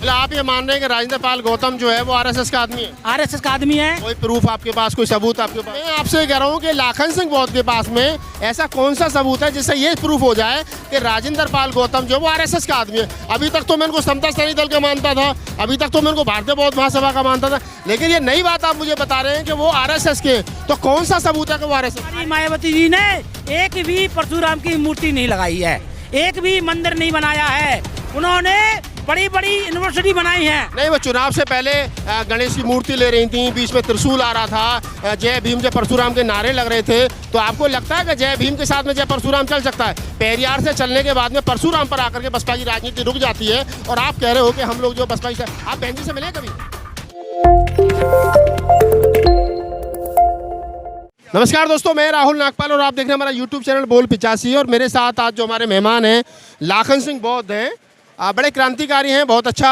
मतलब आप ये मान रहे हैं कि राजेंद्र पाल गौतम जो है वो आरएसएस का आदमी है? आरएसएस का आदमी है। कोई प्रूफ आपके पास, कोई सबूत आपके पास? मैं आपसे कह रहा हूँ कि लाखन सिंह बौद्ध के पास में ऐसा कौन सा सबूत है जिससे ये प्रूफ हो जाए कि राजेंद्र पाल गौतम जो है वो आरएसएस का आदमी है? अभी तक तो मैं इनको समता सैनिक दल का मानता था, अभी तक तो मैं इनको भारतीय बौद्ध महासभा का मानता था, लेकिन ये नई बात आप मुझे बता रहे हैं कि वो आरएसएस के। तो कौन सा सबूत है कि वो आरएसएस? मायावती जी ने एक भी परशुराम की मूर्ति नहीं लगाई है, एक भी मंदिर नहीं बनाया है। उन्होंने बड़ी बड़ी यूनिवर्सिटी बनाई है। नहीं, वो चुनाव से पहले गणेश की मूर्ति ले रही थी, बीच में त्रिशूल आ रहा था, जय भीम जय परशुराम के नारे लग रहे थे। तो आपको लगता है कि जय भीम के साथ में जय परशुराम चल सकता है? पेरियार से चलने के बाद में परशुराम पर आकर के बसपा की राजनीति रुक जाती है और आप कह रहे हो कि हम लोग जो बसपा की। आप बहन जी से मिले कभी? नमस्कार दोस्तों, मैं राहुल नागपाल और आप देख रहे हैं हमारा यूट्यूब चैनल बोल 85। और मेरे साथ आज जो हमारे मेहमान हैं लाखन सिंह बौद्ध हैं। बड़े क्रांतिकारी हैं, बहुत अच्छा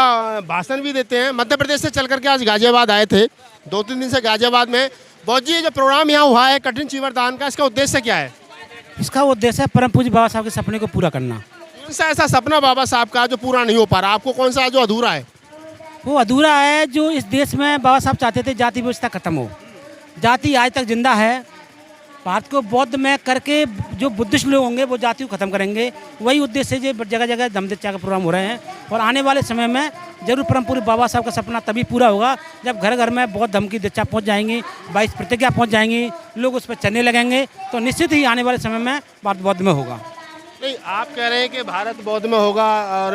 भाषण भी देते हैं। मध्य प्रदेश से चल करके आज गाजियाबाद आए थे, 2-3 दिन से गाजियाबाद में। बौद्ध जी, जो प्रोग्राम यहाँ हुआ है कठिन चीवर दान का, इसका उद्देश्य क्या है? इसका उद्देश्य है परम पूज्य बाबा साहब के सपने को पूरा करना। कौन सा ऐसा सपना बाबा साहब का जो पूरा नहीं हो पा रहा? आपको कौन सा जो अधूरा है? वो अधूरा है जो इस देश में बाबा साहब चाहते थे जाति व्यवस्था खत्म हो। जाति आज तक जिंदा है। भारत को बौद्ध में करके जो बुद्धिस्ट लोग होंगे वो जाति को खत्म करेंगे। वही उद्देश्य से जगह जगह धम्मदीक्षा का प्रोग्राम हो रहे हैं। और आने वाले समय में जरूर परम पूज्य बाबा साहब का सपना तभी पूरा होगा जब घर घर में बौद्ध धर्म की दीक्षा पहुँच जाएंगी, 22 प्रतिज्ञा पहुँच जाएंगी, लोग उस पर चलने लगेंगे। तो निश्चित ही आने वाले समय में भारत बौद्ध में होगा। नहीं, आप कह रहे हैं कि भारत बौद्ध में होगा और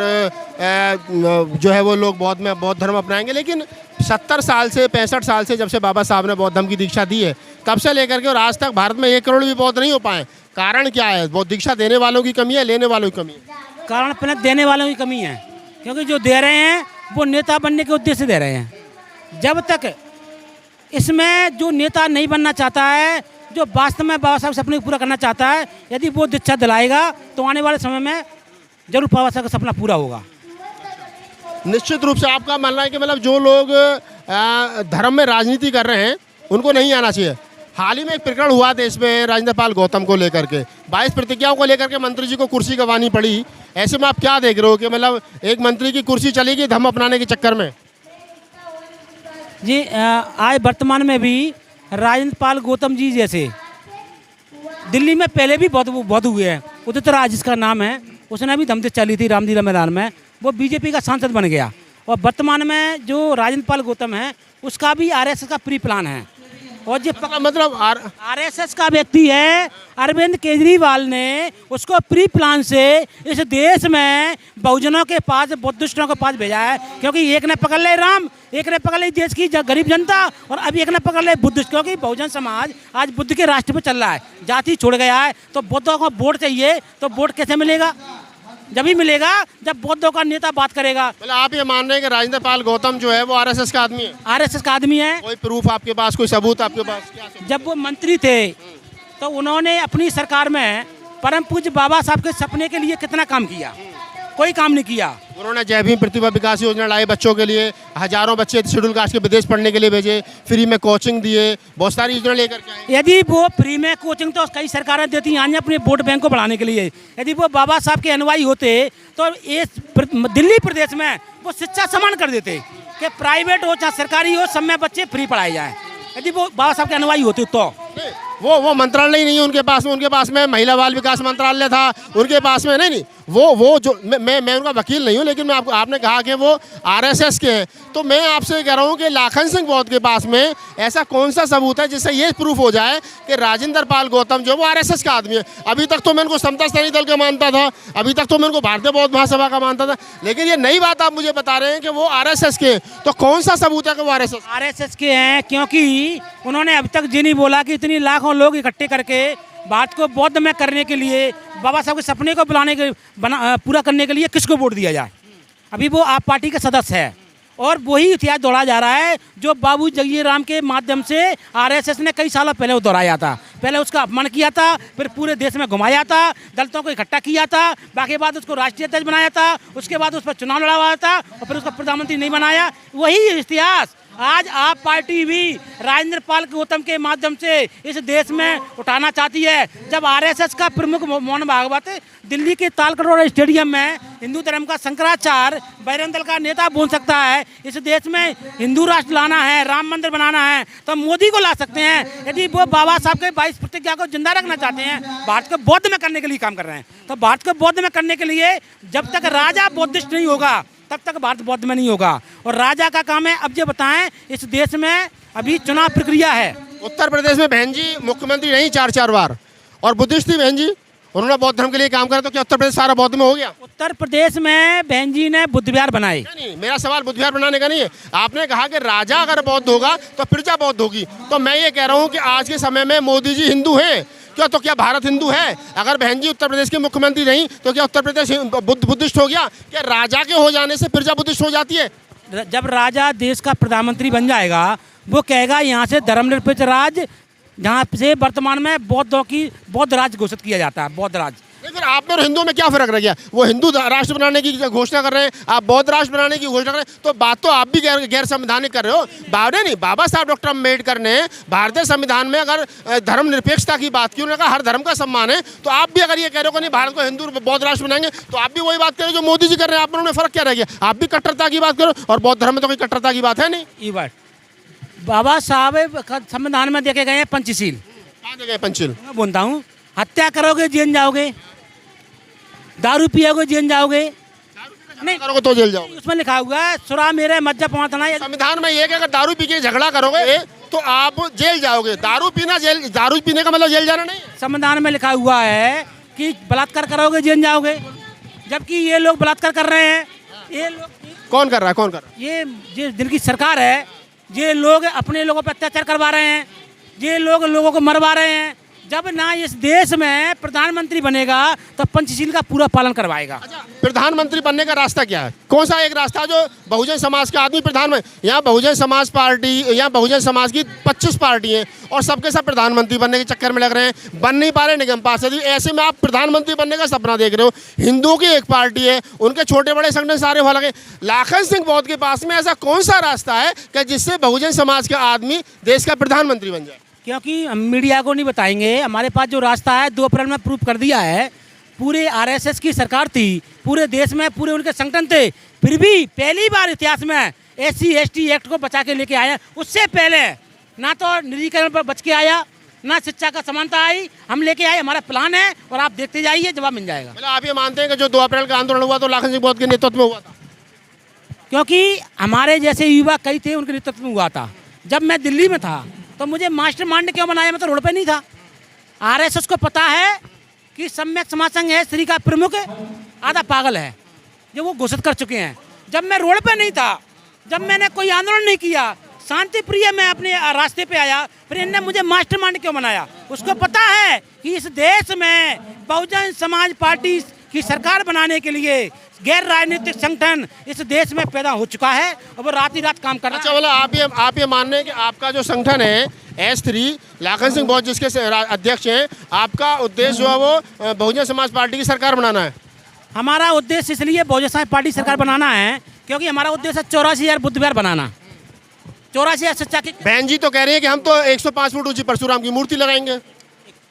जो है वो लोग बौद्ध में बौद्ध धर्म अपनाएंगे, लेकिन 70 साल से 65 साल से जब से बाबा साहब ने बौद्ध धर्म की दीक्षा दी है तब से लेकर के और आज तक भारत में 1 करोड़ भी बौद्ध नहीं हो पाए। कारण क्या है? बौद्ध दीक्षा देने वालों की कमी है, लेने वालों की कमी है? कारण अपने देने वालों की कमी है, क्योंकि जो दे रहे हैं वो नेता बनने के उद्देश्य से दे रहे हैं। जब तक इसमें जो नेता नहीं बनना चाहता है, जो वास्तव में बाबा साहब सपने को पूरा करना चाहता है, यदि वो दीक्षा दिलाएगा तो आने वाले समय में जरूर बाबा साहब का सपना पूरा होगा। निश्चित रूप से आपका मानना है कि मतलब जो लोग धर्म में राजनीति कर रहे हैं उनको नहीं आना चाहिए। हाल ही में एक प्रकरण हुआ देश में राजेंद्र पाल गौतम को लेकर के, 22 प्रतिज्ञाओं को लेकर के मंत्री जी को कुर्सी गंवानी पड़ी। ऐसे में आप क्या देख रहे हो कि मतलब एक मंत्री की कुर्सी चलेगी धर्म अपनाने के चक्कर में? जी, आज वर्तमान में भी राजेंद्र पाल गौतम जी जैसे दिल्ली में पहले भी बहुत हुए हैं। उदित राज जिसका नाम है, उसने भी धम्मदीक्षा चली थी रामलीला मैदान में, वो बीजेपी का सांसद बन गया। और वर्तमान में जो राजेंद्र पाल गौतम है उसका भी आरएसएस का प्री प्लान है। और जो मतलब आरएसएस का व्यक्ति है, अरविंद केजरीवाल ने उसको प्री प्लान से इस देश में बहुजनों के पास, बुद्धिस्टों के पास भेजा है। क्योंकि एक ने पकड़ ले राम, एक ने पकड़ ली देश की गरीब जनता, और अभी एक ने पकड़ ले बुद्धिस्ट। क्योंकि बहुजन समाज आज बुद्ध के राष्ट्र पे चल रहा है, जाति छोड़ गया है। तो बौद्धों को वोट चाहिए, तो वोट कैसे मिलेगा? जब ही मिलेगा जब बौद्धों का नेता बात करेगा। मतलब आप ये मान रहे हैं कि राजेंद्र पाल गौतम जो है वो आरएसएस का आदमी है? आरएसएस का आदमी है। कोई प्रूफ आपके पास, कोई सबूत आपके पास? जब वो मंत्री थे तो उन्होंने अपनी सरकार में परम पूज्य बाबा साहब के सपने के लिए कितना काम किया? कोई काम नहीं किया। उन्होंने जय भीम प्रतिभा विकास योजना लाई, बच्चों के लिए हजारों बच्चे शेड्यूल कास्ट के विदेश पढ़ने के लिए भेजे, फ्री में कोचिंग दिए, बहुत सारी योजना लेकर के आए। यदि वो फ्री में कोचिंग तो कई सरकारें देती हैं अपने वोट बैंक को बढ़ाने के लिए। यदि वो बाबा साहब के अनुयायी होते तो ये दिल्ली प्रदेश में वो शिक्षा समान कर देते कि प्राइवेट हो चाहे सरकारी हो, सब में बच्चे फ्री पढ़ाए जाए। यदि वो बाबा साहब के अनुयायी होते तो वो मंत्रालय नहीं है उनके पास में महिला बाल विकास मंत्रालय था उनके पास में। नहीं, वो जो मैं उनका वकील नहीं हूँ, लेकिन मैं आपने कहा कि वो आरएसएस के हैं, तो मैं आपसे कह रहा हूँ कि लाखन सिंह बौद्ध के पास में ऐसा कौन सा सबूत है जिससे ये प्रूफ हो जाए कि राजेंद्र पाल गौतम जो वो आरएसएस का आदमी है? अभी तक तो मैं उनको समता सैनिक दल का मानता था, अभी तक तो मैं उनको भारतीय बौद्ध महासभा का मानता था, लेकिन ये नई बात आप मुझे बता रहे हैं कि वो आरएसएस के। तो कौन सा सबूत है कि वो आरएसएस के हैं? क्योंकि उन्होंने अब तक ये नहीं बोला कि इतनी लाखों लोग इकट्ठे करके बात को बौद्ध में करने के लिए, बाबा साहब के सपने को पूरा करने के लिए किसको वोट दिया जाए। अभी वो आप पार्टी के सदस्य है और वही इतिहास दोहराया जा रहा है जो बाबू जगजीवन राम के माध्यम से आरएसएस ने कई सालों पहले वो दोहराया था। पहले उसका अपमान किया था, फिर पूरे देश में घुमाया था, दलितों को इकट्ठा किया था, बाकी बाद उसको राष्ट्रीय अध्यक्ष बनाया था, उसके बाद उस पर चुनाव लड़वाया था और फिर उसका प्रधानमंत्री नहीं बनाया। वही इतिहास आज आप पार्टी भी राजेंद्र पाल गौतम के माध्यम से इस देश में उठाना चाहती है। जब आरएसएस का प्रमुख मोहन भागवत दिल्ली के तालकटोरा स्टेडियम में हिंदू धर्म का शंकराचार्य बजरंग दल का नेता बोल सकता है इस देश में हिंदू राष्ट्र लाना है, राम मंदिर बनाना है, तो मोदी को ला सकते हैं। यदि वो बाबा साहब के 22 प्रतिज्ञा को जिंदा रखना चाहते हैं, भारत को बौद्ध में करने के लिए काम कर रहे हैं, तो भारत को बौद्ध में करने के लिए जब तक राजा बौद्धिस्ट नहीं होगा तब तक भारत बौद्ध में नहीं होगा। और राजा का काम है, अब ये बताएं, इस देश में अभी चुनाव प्रक्रिया है। उत्तर प्रदेश में बहन जी मुख्यमंत्री नहीं 4 बार, और बुद्धिस्ट थी बहन जी, उन्होंने बौद्ध धर्म के लिए काम करा, तो क्या उत्तर प्रदेश सारा बौद्ध में हो गया? उत्तर प्रदेश में बहन जी ने बुद्ध विहार बनाए। नहीं, मेरा सवाल बुद्ध विहार बनाने का नहीं है। आपने कहा कि राजा अगर बौद्ध होगा तो प्रजा बौद्ध होगी, तो मैं ये कह रहा हूँ कि आज के समय में मोदी जी हिंदू हैं क्या? तो क्या भारत हिंदू है? अगर बहन जी उत्तर प्रदेश के मुख्यमंत्री नहीं तो क्या उत्तर प्रदेश बुद्धिस्ट हो गया? क्या राजा के हो जाने से प्रजा बुद्धिस्ट हो जाती है? जब राजा देश का प्रधानमंत्री बन जाएगा, वो कहेगा यहाँ से धर्मनिरपेक्ष राज, जहाँ से वर्तमान में बौद्ध राज घोषित किया जाता है, बौद्ध राज। नहीं, फिर आप में और हिंदुओं में क्या फर्क रह गया? वो हिंदू राष्ट्र बनाने की घोषणा कर रहे हैं, आप बौद्ध राष्ट्र बनाने की घोषणा कर रहे हैं, तो बात तो आप भी गैर संवैधानिक कर रहे हो। बाबा साहब डॉक्टर अम्बेडकर ने भारतीय संविधान में अगर धर्मनिरपेक्षता की बात की, उन्होंने कहा हर धर्म का सम्मान है, तो आप भी अगर ये कह रहे हो कि नहीं भारत को हिंदू बौद्ध राष्ट्र बनाएंगे, तो आप भी वही बात करें जो मोदी जी कर रहे हैं। आप में फर्क क्या रह गया? आप भी कट्टरता की बात करो, और बौद्ध धर्म में तो कोई कट्टरता की बात है नहीं। ये बात बाबा साहब संविधान में देखे गए हैं पंचशील। कहाँ देखे पंचशील? मैं बोलता हूँ, हत्या करोगे जेल जाओगे, दारू पियोगे जेल जाओगे, नहीं करोगे तो जेल जाओगे। उसमें लिखा हुआ है सुरा मेरे मज्जा पहुँचना। संविधान में ये कि अगर दारू पी के झगड़ा करोगे तो आप जेल जाओगे। दारू पीने का मतलब जेल जाना नहीं। संविधान में लिखा हुआ है कि बलात्कार करोगे जेल जाओगे, जबकि ये लोग बलात्कार कर रहे हैं। ये लोग कौन कर रहा है? ये जिनकी सरकार है, ये लोग अपने लोगों पर अत्याचार करवा रहे हैं, ये लोग लोगों को मरवा रहे हैं। जब ना इस देश में प्रधानमंत्री बनेगा तो पंचशील का पूरा पालन करवाएगा। प्रधानमंत्री बनने का रास्ता क्या है? कौन सा एक रास्ता जो बहुजन समाज का आदमी प्रधानमंत्री? यहाँ बहुजन समाज पार्टी, यहाँ बहुजन समाज की 25 पार्टी हैं और सबके सब प्रधानमंत्री बनने के चक्कर में लग रहे हैं, बन नहीं पा रहे निगम पार्षद। ऐसे में आप प्रधानमंत्री बनने का सपना देख रहे हो। हिंदुओं की एक पार्टी है, उनके छोटे बड़े संगठन सारे वहाँ लगे। लाखन सिंह बौद्ध के पास में ऐसा कौन सा रास्ता है कि जिससे बहुजन समाज का आदमी देश का प्रधानमंत्री बन जाए? क्योंकि हम मीडिया को नहीं बताएंगे, हमारे पास जो रास्ता है 2 अप्रैल में प्रूफ कर दिया है। पूरे आरएसएस की सरकार थी, पूरे देश में पूरे उनके संगठन थे, फिर भी पहली बार इतिहास में SC/ST एक्ट को बचा के लेके आया। उससे पहले ना तो निजीकरण पर बच के आया, ना शिक्षा का समानता आई, हम लेके आए। हमारा प्लान है और आप देखते जाइए, जवाब मिल जाएगा। मतलब आप ये मानते हैं कि जो 2 अप्रैल का आंदोलन हुआ तो लाखन सिंह बौद्ध के नेतृत्व में हुआ था? क्योंकि हमारे जैसे युवा कई थे, उनके नेतृत्व में हुआ था। जब मैं दिल्ली में था तो मुझे मास्टरमाइंड क्यों बनाया? मैं तो रोड पे नहीं था। आरएसएस को पता है कि सम्यक समाज संघ है, श्री का प्रमुख आधा पागल है, जो वो घोषित कर चुके हैं। जब मैं रोड पे नहीं था, जब मैंने कोई आंदोलन नहीं किया, शांति प्रिय मैं अपने रास्ते पे आया, फिर इन्होंने मुझे मास्टरमाइंड क्यों बनाया? उसको पता है कि इस देश में बहुजन समाज पार्टी की सरकार बनाने के लिए गैर राजनीतिक संगठन इस देश में पैदा हो चुका है और वो रात ही रात काम कर रहा है। अच्छा, मतलब आप ये मान रहे हैं कि आपका जो संगठन है S3 लाखन सिंह बौद्ध जिसके अध्यक्ष हैं, आपका उद्देश्य जो है वो बहुजन समाज पार्टी की सरकार बनाना है? हमारा उद्देश्य इसलिए बहुजन समाज पार्टी सरकार बनाना है क्योंकि हमारा उद्देश्य 84,000 बुद्ध विहार बनाना। 84,000 सच्चा की। बहन जी तो कह रही है कि हम तो 105 फुट ऊंची परशुराम की मूर्ति लगाएंगे।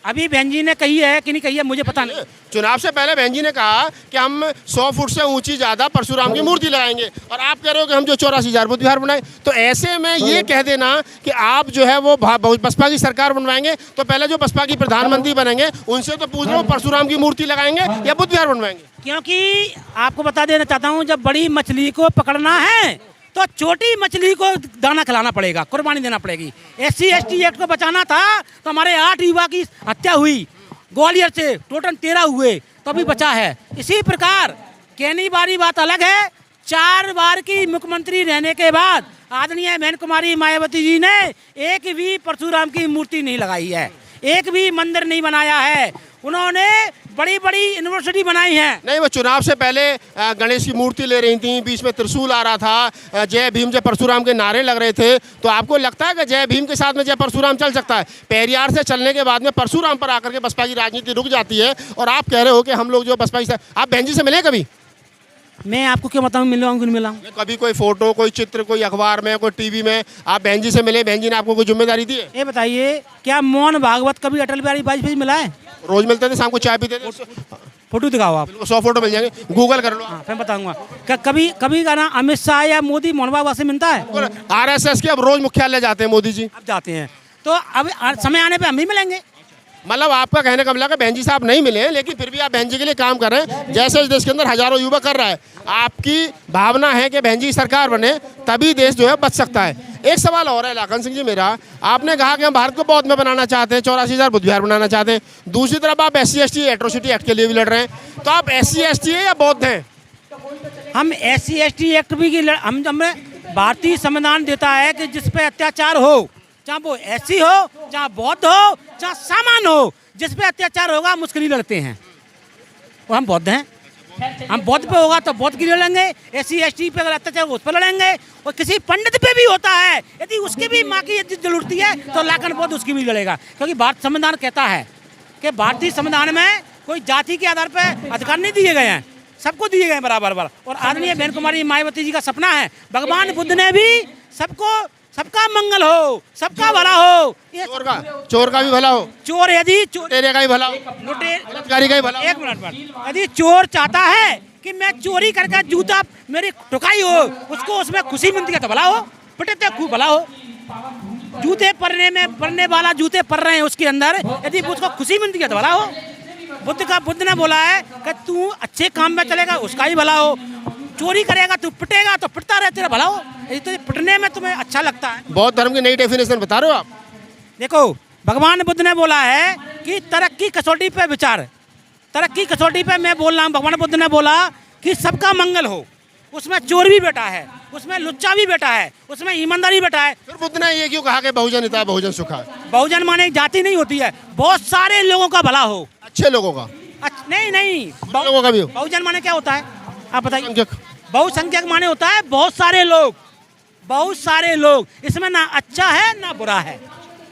अभी बहन जी ने कही है कि नहीं कही है मुझे पता नहीं। चुनाव से पहले बहन जी ने कहा कि हम 100 फुट से ऊंची ज्यादा परशुराम की मूर्ति लगाएंगे, और आप कह रहे हो कि हम जो 84,000 बुद्ध विहार बनाए। तो ऐसे में ये कह देना कि आप जो है वो बसपा की सरकार बनवाएंगे, तो पहले जो बसपा की प्रधानमंत्री बनेंगे उनसे तो पूछ लो परशुराम की मूर्ति लगाएंगे या बुद्ध विहार बनवाएंगे? क्योंकि आपको बता देना चाहता हूँ, जब बड़ी मछली को पकड़ना है तो छोटी मछली को दाना खिलाना पड़ेगा, कुर्बानी देना पड़ेगी। SC/ST एक्ट को बचाना था तो हमारे 8 युवा की हत्या हुई, ग्वालियर से टोटल 13 हुए तो भी बचा है। इसी प्रकार कहने वाली बात अलग है, 4 बार की मुख्यमंत्री रहने के बाद आदरणीय बहन कुमारी मायावती जी ने एक भी परशुराम की मूर्ति नहीं लगाई है, एक भी मंदिर नहीं बनाया है। उन्होंने बड़ी बड़ी यूनिवर्सिटी बनाई है। नहीं, वो चुनाव से पहले गणेश की मूर्ति ले रही थी, बीच में त्रिशूल आ रहा था, जय भीम जय परशुराम के नारे लग रहे थे। तो आपको लगता है कि जय भीम के साथ में जय परशुराम चल सकता है? पेरियार से चलने के बाद में परशुराम पर आकर के बसपा की राजनीति रुक जाती है, और आप कह रहे हो कि हम लोग जो बसपा की। आप बहन जी से मिले कभी? मैं आपको क्यों बताऊँ मिलाऊँ कि नहीं मिलाऊँ? कभी कोई फोटो, कोई चित्र, कोई अखबार में, कोई टीवी में आप बहन जी से मिले, बहन जी ने आपको कोई जिम्मेदारी दी है? ये बताइए क्या मोहन भागवत कभी अटल बिहारी वाजपेयी मिला है? रोज मिलते थे, शाम को चाय पीते थे, फोटो दिखाओ आप। 100 फोटो मिल जाएंगे, गूगल कर लो। हाँ मैं बताऊंगा। क्या कभी का ना अमित शाह या मोदी मोहन भागवत से मिलता है? आरएसएस के अब रोज मुख्यालय जाते हैं मोदी जी। अब जाते हैं तो अब समय आने पे हम भी मिलेंगे। मतलब आपका कहने का मतलब है बहन जी साहब नहीं मिले हैं, लेकिन फिर भी आप बहन जी के लिए काम कर रहे हैं, जैसे इस देश के अंदर हजारों युवा कर रहा है। आपकी भावना है कि बहन जी सरकार बने तभी देश जो है बच सकता है। एक सवाल और है लाखन सिंह जी मेरा, आपने कहा कि हम भारत को बौद्ध में बनाना चाहते हैं, 84,000 बुद्ध विहार बनाना चाहते हैं, दूसरी तरफ आप SC/ST एट्रोसिटी एक्ट के लिए भी लड़ रहे हैं, तो आप SC/ST है या बौद्ध हैं? हम SC/ST एक्ट भी की हमें भारतीय संविधान देता है कि जिस पे अत्याचार हो, चाहे वो SC हो, चाहे बौद्ध हो, चाहे सामान हो, जिस पे अत्याचार होगा हम उसके लिए लड़ते हैं और हम बौद्ध हैं। हम बौद्ध पे होगा तो बौद्ध के लिए लड़ेंगे, SC/ST पे अगर अत्याचार उस पर लड़ेंगे, और किसी पंडित पे भी होता है यदि उसकी भी माँ की इज्जत जरूरती है तो लाखन बौद्ध उसकी भी लड़ेगा, क्योंकि भारत संविधान कहता है कि भारतीय संविधान में कोई जाति के आधार पर अधिकार नहीं दिए गए हैं, सबको दिए गए हैं बराबर बराबर। और आदरणीय बहन कुमारी मायावती जी का सपना है भगवान बुद्ध ने भी सबका मंगल हो, सबका भला हो। चोर का भी भला हो, चोर यदि लुटेरे का भी भला हो, बलात्कारी का भी भला हो। एक मिनट, यदि चोर चाहता है कि मैं चोरी करके जूता मेरी ठुकाई हो, उसको उसमें खुशी मिलती है तो भला हो, पिटते खूब भला हो। जूते पहनने वाला जूते पहन रहे हैं उसके अंदर, यदि उसको खुशी मिलती है तो भला हो। बुद्ध ने बोला है कि तू अच्छे काम में चलेगा उसका ही भला हो, चोरी करेगा तू पिटेगा तो पिटता रहे तेरा भला हो। यदि तो पिटने में तुम्हें अच्छा लगता है। बौद्ध धर्म की नई डेफिनेशन बता रहे हो आप? देखो भगवान बुद्ध ने बोला है कि तरक्की कसौटी पे विचार, तरक्की कसौटी पे मैं बोल रहा हूँ, भगवान बुद्ध ने बोला कि सबका मंगल हो, उसमें चोर भी बैठा है, उसमें लुच्चा भी बैठा है, उसमें ईमानदारी बैठा है। फिर बुद्ध ने ये क्यों कहा कि बहुजन हिताय बहुजन सुखाय? बहुजन माने जाति नहीं होती है, बहुत सारे लोगों का भला हो। अच्छे लोगों का? नहीं लोगों का भी हो। बहुजन माने क्या होता है आप बताइए? बहुसंख्यक। बहुसंख्यक माने होता है बहुत सारे लोग, इसमें ना अच्छा है ना बुरा है।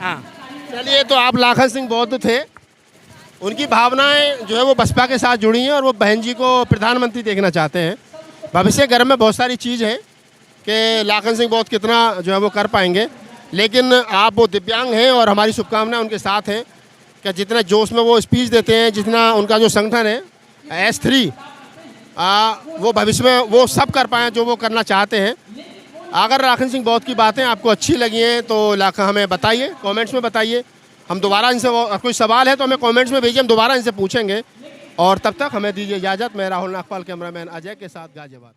हाँ चलिए, तो आप लाखन सिंह बौद्ध थे, उनकी भावनाएं जो है वो बसपा के साथ जुड़ी हैं और वो बहन जी को प्रधानमंत्री देखना चाहते हैं। भविष्य गर्म में बहुत सारी चीज़ है कि लाखन सिंह बौद्ध कितना जो है वो कर पाएंगे, लेकिन आप वो दिव्यांग हैं और हमारी शुभकामनाएं उनके साथ हैं कि जितना जोश में वो स्पीच देते हैं, जितना उनका जो संगठन है S3 वो भविष्य में वो सब कर पाएँ जो वो करना चाहते हैं। अगर लाखन सिंह बौद्ध की बातें आपको अच्छी लगी हैं तो हमें बताइए, कमेंट्स में बताइए। हम दोबारा इनसे कोई सवाल है तो हमें कमेंट्स में भेजिए, हम दोबारा इनसे पूछेंगे। और तब तक हमें दीजिए इजाज़त। मैं राहुल नागपाल, कैमरामैन अजय के साथ गाजियाबाद।